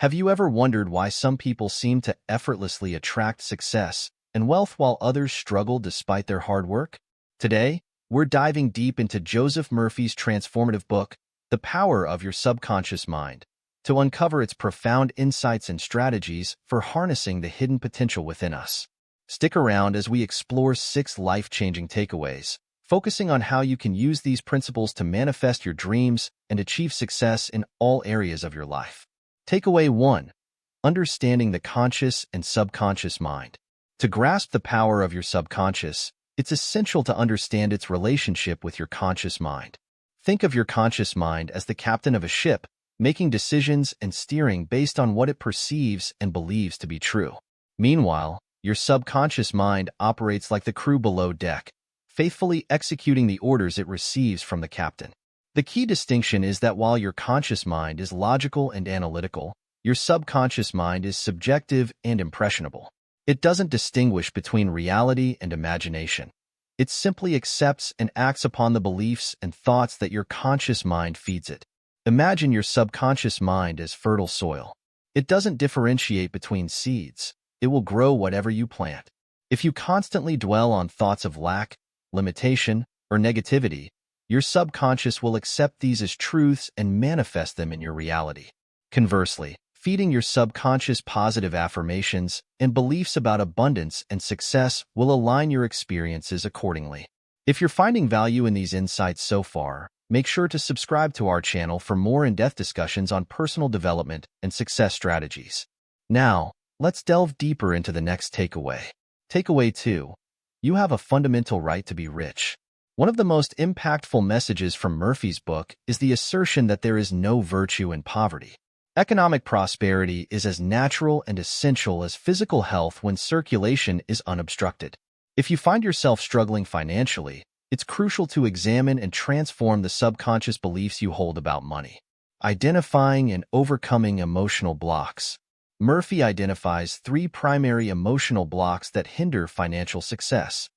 Have you ever wondered why some people seem to effortlessly attract success and wealth while others struggle despite their hard work? Today, we're diving deep into Joseph Murphy's transformative book, The Power of Your Subconscious Mind, to uncover its profound insights and strategies for harnessing the hidden potential within us. Stick around as we explore 6 life-changing takeaways, focusing on how you can use these principles to manifest your dreams and achieve success in all areas of your life. Takeaway 1. Understanding the conscious and subconscious mind. To grasp the power of your subconscious, it's essential to understand its relationship with your conscious mind. Think of your conscious mind as the captain of a ship, making decisions and steering based on what it perceives and believes to be true. Meanwhile, your subconscious mind operates like the crew below deck, faithfully executing the orders it receives from the captain. The key distinction is that while your conscious mind is logical and analytical, your subconscious mind is subjective and impressionable. It doesn't distinguish between reality and imagination. It simply accepts and acts upon the beliefs and thoughts that your conscious mind feeds it. Imagine your subconscious mind as fertile soil. It doesn't differentiate between seeds. It will grow whatever you plant. If you constantly dwell on thoughts of lack, limitation, or negativity, your subconscious will accept these as truths and manifest them in your reality. Conversely, feeding your subconscious positive affirmations and beliefs about abundance and success will align your experiences accordingly. If you're finding value in these insights so far, make sure to subscribe to our channel for more in-depth discussions on personal development and success strategies. Now, let's delve deeper into the next takeaway. Takeaway 2. You have a fundamental right to be rich. One of the most impactful messages from Murphy's book is the assertion that there is no virtue in poverty. Economic prosperity is as natural and essential as physical health when circulation is unobstructed. If you find yourself struggling financially, it's crucial to examine and transform the subconscious beliefs you hold about money. Identifying and overcoming emotional blocks. Murphy identifies 3 primary emotional blocks that hinder financial success: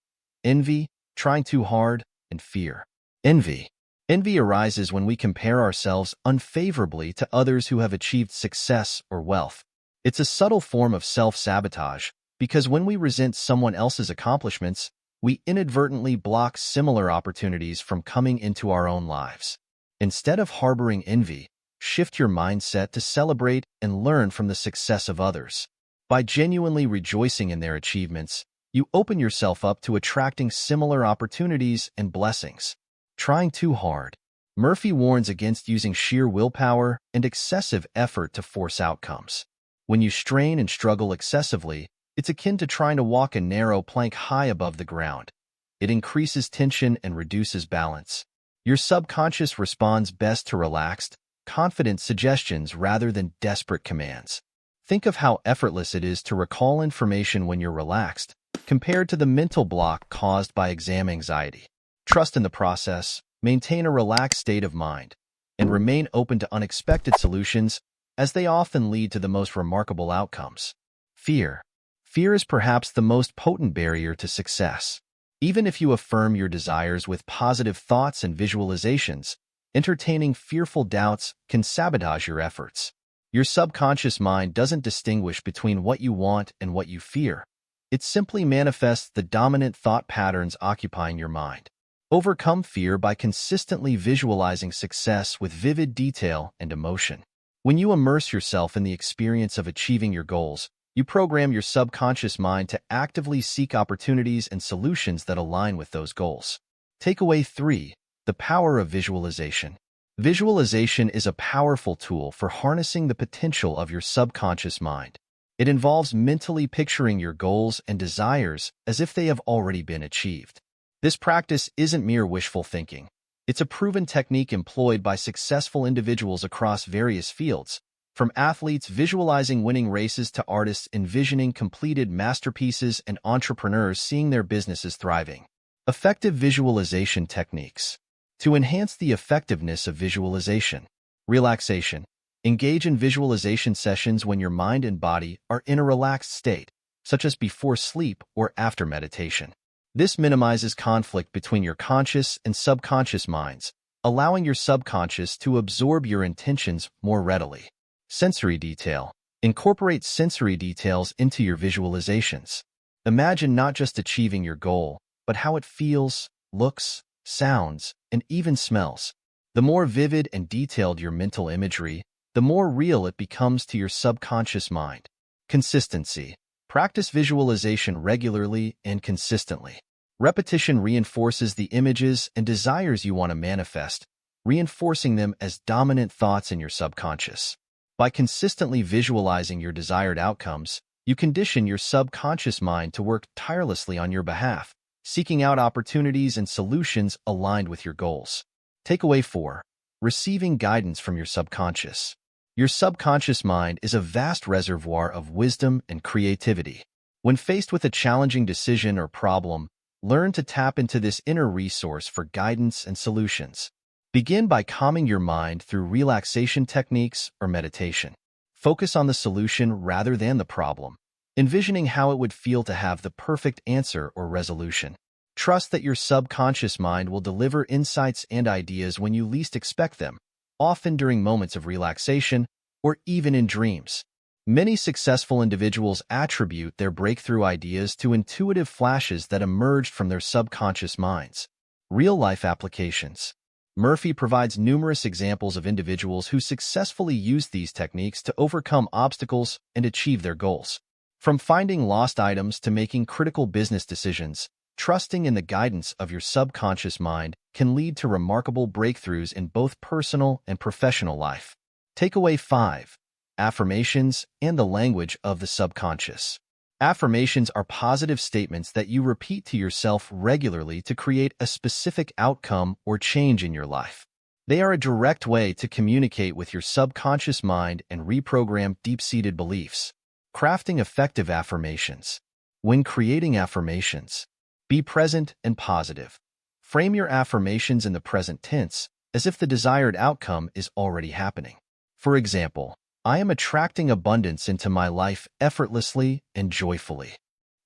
envy, trying too hard, and fear. Envy. Envy arises when we compare ourselves unfavorably to others who have achieved success or wealth. It's a subtle form of self-sabotage because when we resent someone else's accomplishments, we inadvertently block similar opportunities from coming into our own lives. Instead of harboring envy, shift your mindset to celebrate and learn from the success of others. By genuinely rejoicing in their achievements, you open yourself up to attracting similar opportunities and blessings. Trying too hard. Murphy warns against using sheer willpower and excessive effort to force outcomes. When you strain and struggle excessively, it's akin to trying to walk a narrow plank high above the ground. It increases tension and reduces balance. Your subconscious responds best to relaxed, confident suggestions rather than desperate commands. Think of how effortless it is to recall information when you're relaxed, compared to the mental block caused by exam anxiety. Trust in the process, maintain a relaxed state of mind, and remain open to unexpected solutions, as they often lead to the most remarkable outcomes. Fear. Fear is perhaps the most potent barrier to success. Even if you affirm your desires with positive thoughts and visualizations, entertaining fearful doubts can sabotage your efforts. Your subconscious mind doesn't distinguish between what you want and what you fear. It simply manifests the dominant thought patterns occupying your mind. Overcome fear by consistently visualizing success with vivid detail and emotion. When you immerse yourself in the experience of achieving your goals, you program your subconscious mind to actively seek opportunities and solutions that align with those goals. Takeaway 3. The power of visualization. Visualization is a powerful tool for harnessing the potential of your subconscious mind. It involves mentally picturing your goals and desires as if they have already been achieved. This practice isn't mere wishful thinking. It's a proven technique employed by successful individuals across various fields, from athletes visualizing winning races to artists envisioning completed masterpieces and entrepreneurs seeing their businesses thriving. Effective visualization techniques. To enhance the effectiveness of visualization. Relaxation. Engage in visualization sessions when your mind and body are in a relaxed state, such as before sleep or after meditation. This minimizes conflict between your conscious and subconscious minds, allowing your subconscious to absorb your intentions more readily. Sensory detail. Incorporate sensory details into your visualizations. Imagine not just achieving your goal, but how it feels, looks, sounds, and even smells. The more vivid and detailed your mental imagery, the more real it becomes to your subconscious mind. Consistency. Practice visualization regularly and consistently. Repetition reinforces the images and desires you want to manifest, reinforcing them as dominant thoughts in your subconscious. By consistently visualizing your desired outcomes, you condition your subconscious mind to work tirelessly on your behalf, seeking out opportunities and solutions aligned with your goals. Takeaway 4. Receiving guidance from your subconscious. Your subconscious mind is a vast reservoir of wisdom and creativity. When faced with a challenging decision or problem, learn to tap into this inner resource for guidance and solutions. Begin by calming your mind through relaxation techniques or meditation. Focus on the solution rather than the problem, envisioning how it would feel to have the perfect answer or resolution. Trust that your subconscious mind will deliver insights and ideas when you least expect them, often during moments of relaxation or even in dreams. Many successful individuals attribute their breakthrough ideas to intuitive flashes that emerged from their subconscious minds. Real-life applications. Murphy provides numerous examples of individuals who successfully used these techniques to overcome obstacles and achieve their goals. From finding lost items to making critical business decisions, trusting in the guidance of your subconscious mind can lead to remarkable breakthroughs in both personal and professional life. Takeaway 5. Affirmations and the language of the subconscious. Affirmations are positive statements that you repeat to yourself regularly to create a specific outcome or change in your life. They are a direct way to communicate with your subconscious mind and reprogram deep-seated beliefs. Crafting effective affirmations. When creating affirmations, be present and positive. Frame your affirmations in the present tense, as if the desired outcome is already happening. For example, I am attracting abundance into my life effortlessly and joyfully.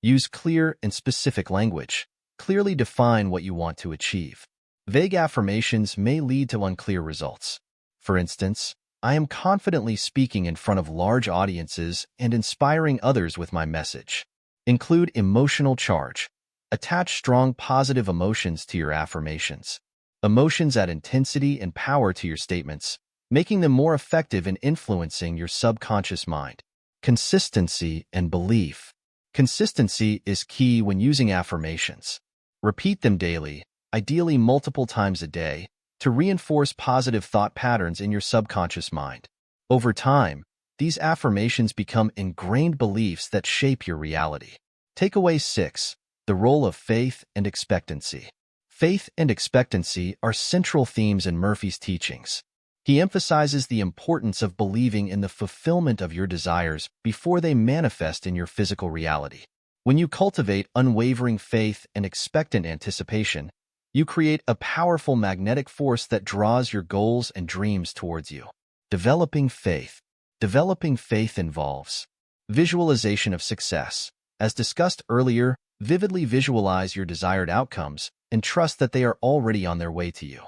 Use clear and specific language. Clearly define what you want to achieve. Vague affirmations may lead to unclear results. For instance, I am confidently speaking in front of large audiences and inspiring others with my message. Include emotional charge. Attach strong positive emotions to your affirmations. Emotions add intensity and power to your statements, making them more effective in influencing your subconscious mind. Consistency and belief. Consistency is key when using affirmations. Repeat them daily, ideally multiple times a day, to reinforce positive thought patterns in your subconscious mind. Over time, these affirmations become ingrained beliefs that shape your reality. Takeaway 6. The role of faith and expectancy. Faith and expectancy are central themes in Murphy's teachings. He emphasizes the importance of believing in the fulfillment of your desires before they manifest in your physical reality. When you cultivate unwavering faith and expectant anticipation, you create a powerful magnetic force that draws your goals and dreams towards you. Developing faith. Developing faith involves visualization of success. As discussed earlier, vividly visualize your desired outcomes and trust that they are already on their way to you.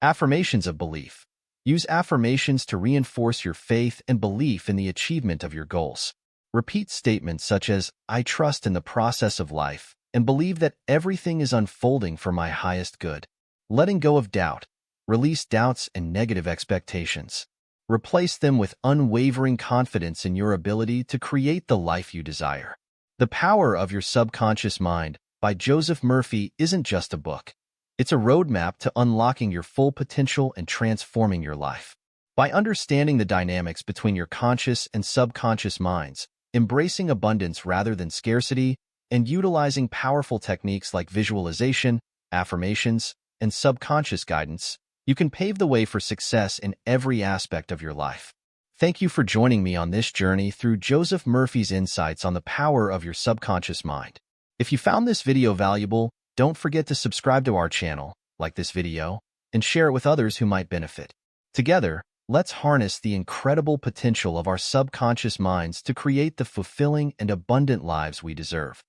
Affirmations of belief. Use affirmations to reinforce your faith and belief in the achievement of your goals. Repeat statements such as, I trust in the process of life and believe that everything is unfolding for my highest good. Letting go of doubt. Release doubts and negative expectations. Replace them with unwavering confidence in your ability to create the life you desire. The Power of Your Subconscious Mind by Joseph Murphy isn't just a book. It's a roadmap to unlocking your full potential and transforming your life. By understanding the dynamics between your conscious and subconscious minds, embracing abundance rather than scarcity, and utilizing powerful techniques like visualization, affirmations, and subconscious guidance, you can pave the way for success in every aspect of your life. Thank you for joining me on this journey through Joseph Murphy's insights on the power of your subconscious mind. If you found this video valuable, don't forget to subscribe to our channel, like this video, and share it with others who might benefit. Together, let's harness the incredible potential of our subconscious minds to create the fulfilling and abundant lives we deserve.